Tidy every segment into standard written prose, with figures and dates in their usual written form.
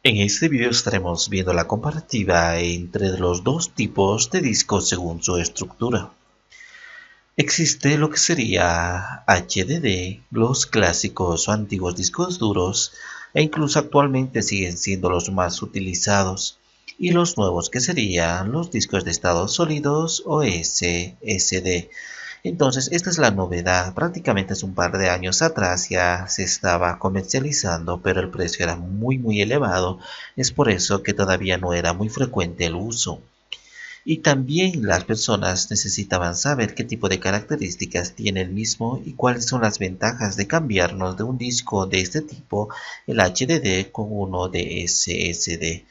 En este video estaremos viendo la comparativa entre los dos tipos de discos según su estructura. Existe lo que sería HDD, los clásicos o antiguos discos duros, e incluso actualmente siguen siendo los más utilizados, y los nuevos que serían los discos de estados sólidos o SSD. Entonces, esta es la novedad. Prácticamente hace un par de años atrás ya se estaba comercializando, pero el precio era muy elevado. Es por eso que todavía no era muy frecuente el uso. Y también las personas necesitaban saber qué tipo de características tiene el mismo y cuáles son las ventajas de cambiarnos de un disco de este tipo, el HDD, con uno de SSD.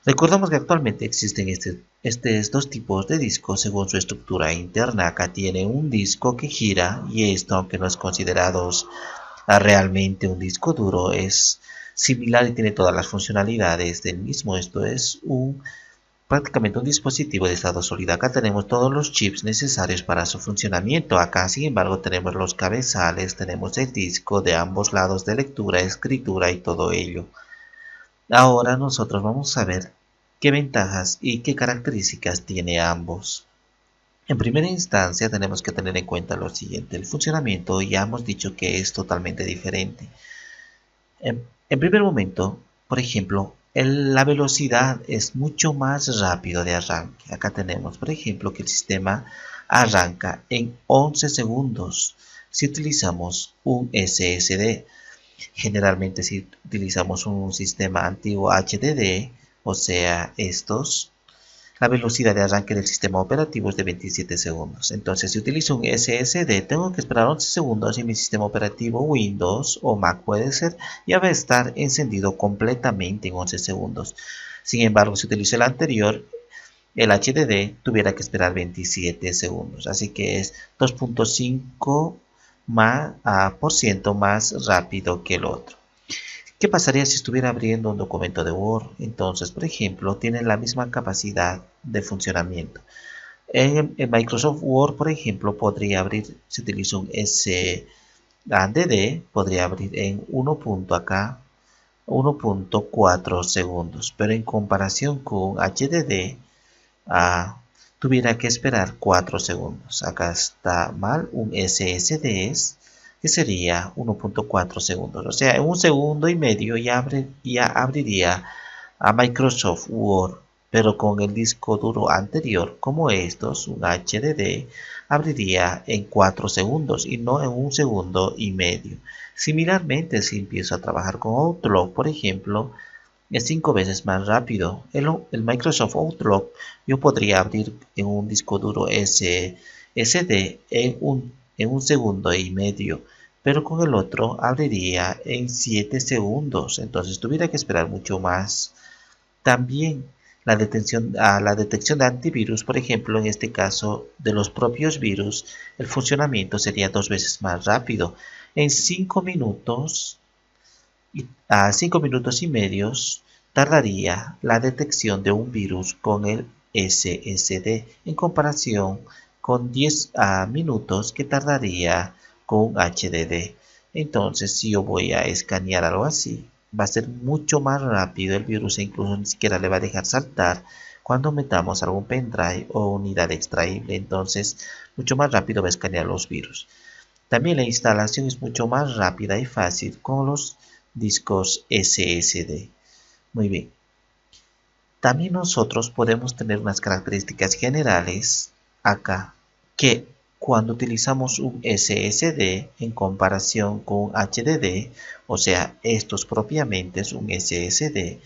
Recordamos que actualmente existen estos dos tipos de discos según su estructura interna. Acá tiene un disco que gira, y esto, aunque no es considerado realmente un disco duro, es similar y tiene todas las funcionalidades del mismo. Esto es prácticamente un dispositivo de estado sólido. Acá tenemos todos los chips necesarios para su funcionamiento. Acá, sin embargo, tenemos los cabezales, tenemos el disco de ambos lados de lectura, escritura y todo ello. Ahora nosotros vamos a ver qué ventajas y qué características tiene ambos. En primera instancia tenemos que tener en cuenta lo siguiente: el funcionamiento ya hemos dicho que es totalmente diferente. En primer momento, por ejemplo, la velocidad es mucho más rápido de arranque. Acá tenemos, por ejemplo, que el sistema arranca en 11 segundos si utilizamos un SSD. Generalmente, si utilizamos un sistema antiguo HDD, o sea, la velocidad de arranque del sistema operativo es de 27 segundos. Entonces, si utilizo un SSD, tengo que esperar 11 segundos y mi sistema operativo Windows o Mac puede ser, ya va a estar encendido completamente en 11 segundos. Sin embargo, si utilizo el anterior, el HDD, tuviera que esperar 27 segundos. Así que es 2.5 por ciento más rápido que el otro. ¿Qué pasaría si estuviera abriendo un documento de Word? Entonces, por ejemplo, tiene la misma capacidad de funcionamiento. En Microsoft Word, por ejemplo, podría abrir, si utilizo un SSD, podría abrir en 1.4 segundos. Pero en comparación con HDD, tuviera que esperar 4 segundos. Acá está mal, un SSD que sería 1.4 segundos. O sea, en 1,5 segundos ya abriría a Microsoft Word, pero con el disco duro anterior, como estos, un HDD, abriría en 4 segundos y no en 1,5 segundos. Similarmente, si empiezo a trabajar con Outlook, por ejemplo, es 5 veces más rápido. El Microsoft Outlook yo podría abrir en un disco duro SSD en 1,5 segundos, pero con el otro abriría en 7 segundos. Entonces tuviera que esperar mucho más. También la detección de antivirus, por ejemplo, en este caso de los propios virus, el funcionamiento sería 2 veces más rápido. En 5 minutos a 5 minutos y medios tardaría la detección de un virus con el SSD, en comparación con 10 minutos que tardaría con HDD. Entonces, si yo voy a escanear algo así, va a ser mucho más rápido el virus, e incluso ni siquiera le va a dejar saltar cuando metamos algún pendrive o unidad extraíble. Entonces, mucho más rápido va a escanear los virus. También la instalación es mucho más rápida y fácil con los discos SSD. Muy bien. También nosotros podemos tener unas características generales acá, que cuando utilizamos un SSD en comparación con un HDD, o sea, estos propiamente es un SSD,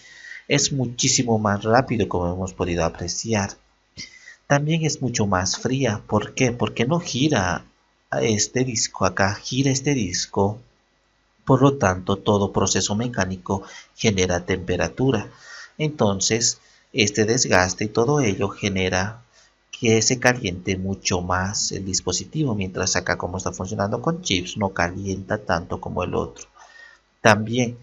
es muchísimo más rápido, como hemos podido apreciar. También es mucho más fría. ¿Por qué? Porque no gira este disco. Acá gira este disco, por lo tanto todo proceso mecánico genera temperatura. Entonces este desgaste y todo ello genera que se caliente mucho más el dispositivo, mientras acá, como está funcionando con chips, no calienta tanto como el otro. También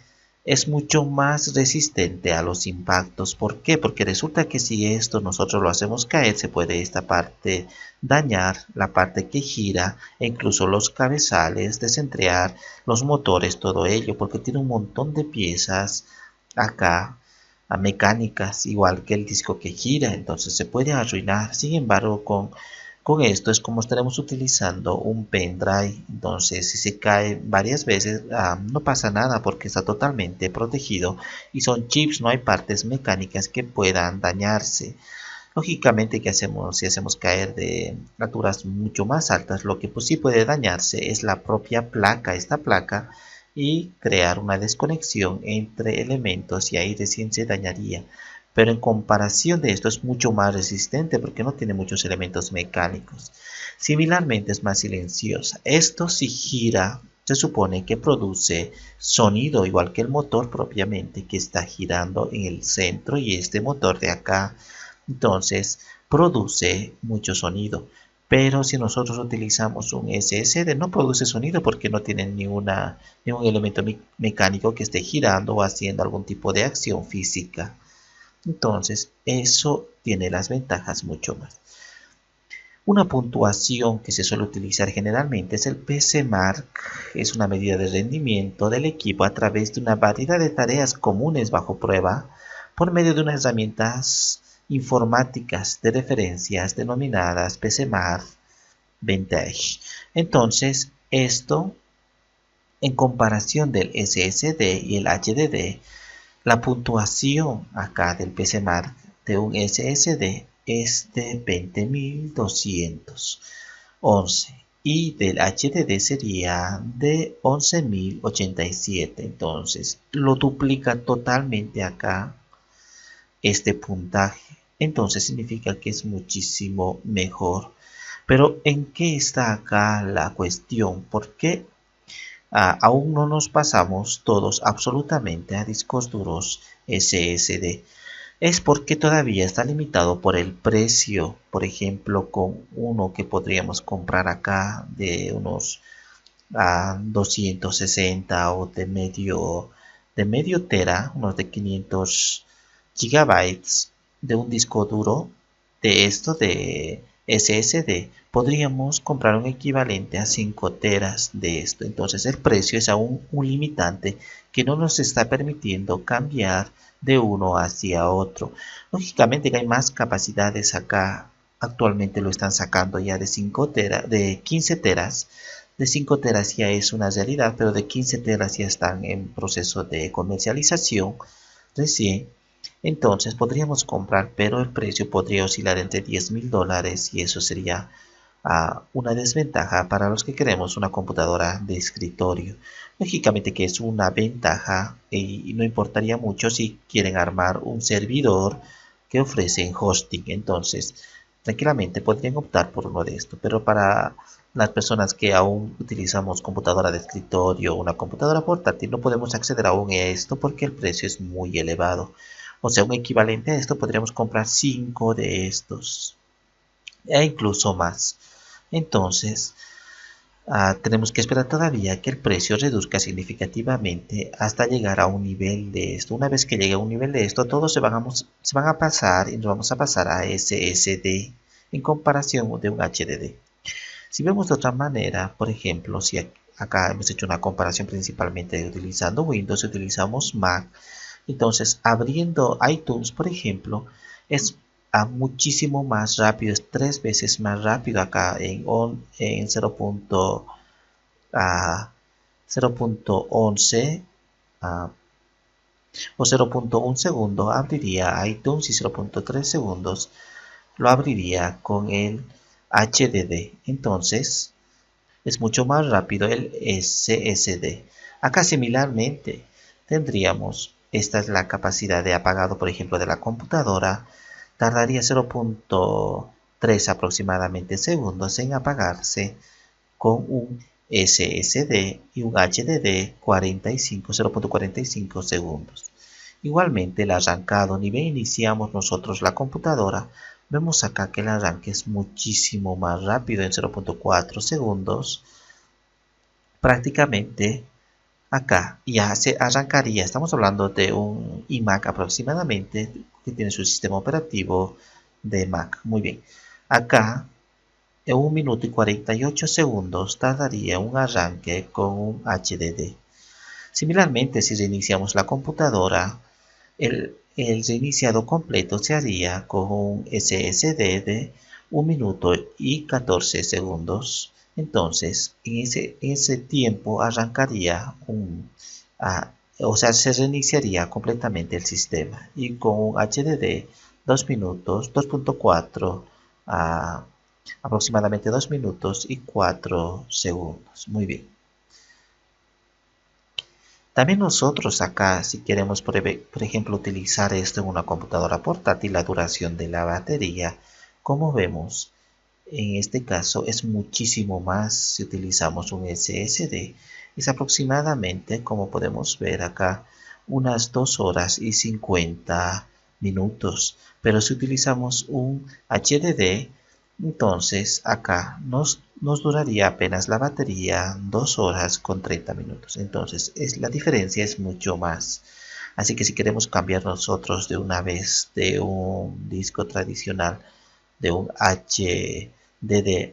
es mucho más resistente a los impactos. ¿Por qué? Porque resulta que si esto nosotros lo hacemos caer, se puede esta parte dañar, la parte que gira, e incluso los cabezales, descentrear, los motores, todo ello, porque tiene un montón de piezas acá mecánicas, igual que el disco que gira, entonces se puede arruinar. Sin embargo, con esto es como estaremos utilizando un pendrive, entonces si se cae varias veces no pasa nada porque está totalmente protegido y son chips, no hay partes mecánicas que puedan dañarse. Lógicamente, ¿qué hacemos? Si hacemos caer de alturas mucho más altas, lo que pues sí puede dañarse es la propia placa, esta placa, y crear una desconexión entre elementos y ahí recién se dañaría. Pero en comparación de esto es mucho más resistente porque no tiene muchos elementos mecánicos. Similarmente es más silenciosa. Esto si gira se supone que produce sonido igual que el motor propiamente que está girando en el centro y este motor de acá entonces produce mucho sonido. Pero si nosotros utilizamos un SSD no produce sonido porque no tiene ningún elemento mecánico que esté girando o haciendo algún tipo de acción física. Entonces eso tiene las ventajas mucho más. Una puntuación que se suele utilizar generalmente es el PCMark. Es una medida de rendimiento del equipo a través de una variedad de tareas comunes bajo prueba por medio de unas herramientas informáticas de referencias denominadas PCMark Vintage. Entonces, esto en comparación del SSD y el HDD, la puntuación acá del PCMark de un SSD es de 20.211 y del HDD sería de 11.087. Entonces lo duplica totalmente acá este puntaje. Entonces significa que es muchísimo mejor. Pero ¿en qué está acá la cuestión? ¿Por qué aún no nos pasamos todos absolutamente a discos duros SSD? Es porque todavía está limitado por el precio. Por ejemplo, con uno que podríamos comprar acá de unos 260 o de medio tera, unos de 500 gigabytes de un disco duro de esto de SSD, podríamos comprar un equivalente a 5 teras de esto. Entonces el precio es aún un limitante que no nos está permitiendo cambiar de uno hacia otro. Lógicamente que hay más capacidades acá. Actualmente lo están sacando ya de 5 teras, de 15 teras. De 5 teras ya es una realidad, pero de 15 teras ya están en proceso de comercialización recién. Entonces podríamos comprar, pero el precio podría oscilar entre $10.000 y eso sería una desventaja para los que queremos una computadora de escritorio. Lógicamente que es una ventaja y no importaría mucho si quieren armar un servidor que ofrecen hosting. Entonces, tranquilamente podrían optar por uno de estos, pero para las personas que aún utilizamos computadora de escritorio o una computadora portátil no podemos acceder aún a esto porque el precio es muy elevado. O sea, un equivalente a esto podríamos comprar 5 de estos e incluso más. Entonces, tenemos que esperar todavía que el precio reduzca significativamente hasta llegar a un nivel de esto. Una vez que llegue a un nivel de esto, todos se van a pasar y nos vamos a pasar a SSD en comparación de un HDD. Si vemos de otra manera, por ejemplo, si acá hemos hecho una comparación principalmente utilizando Windows, utilizamos Mac, entonces abriendo iTunes, por ejemplo, es muchísimo más rápido, es 3 veces más rápido acá en 0.11 o 0.1 segundo abriría iTunes y 0.3 segundos lo abriría con el HDD. Entonces es mucho más rápido el SSD. Acá similarmente tendríamos, esta es la capacidad de apagado por ejemplo de la computadora, tardaría 0.3 aproximadamente segundos en apagarse con un SSD y un HDD 0.45 segundos. Igualmente el arrancado, ni bien iniciamos nosotros la computadora, vemos acá que el arranque es muchísimo más rápido en 0.4 segundos. Prácticamente Acá ya se arrancaría, estamos hablando de un iMac aproximadamente que tiene su sistema operativo de Mac. Muy bien, acá en 1 minuto y 48 segundos tardaría un arranque con un HDD. Similarmente, si reiniciamos la computadora, el reiniciado completo se haría con un SSD de 1 minuto y 14 segundos. Entonces, en ese tiempo arrancaría o sea, se reiniciaría completamente el sistema. Y con un HDD 2 minutos, 2.4 a aproximadamente 2 minutos y 4 segundos. Muy bien. También nosotros acá, si queremos, por ejemplo, utilizar esto en una computadora portátil, la duración de la batería, como vemos, en este caso es muchísimo más si utilizamos un SSD. Es aproximadamente, como podemos ver acá, unas 2 horas y 50 minutos. Pero si utilizamos un HDD, entonces acá nos duraría apenas la batería 2 horas con 30 minutos. Entonces la diferencia es mucho más. Así que si queremos cambiar nosotros de una vez de un disco tradicional, de un HDD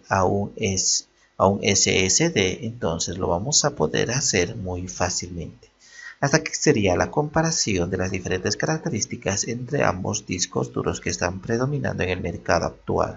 a un SSD, entonces lo vamos a poder hacer muy fácilmente. Hasta aquí sería la comparación de las diferentes características entre ambos discos duros que están predominando en el mercado actual.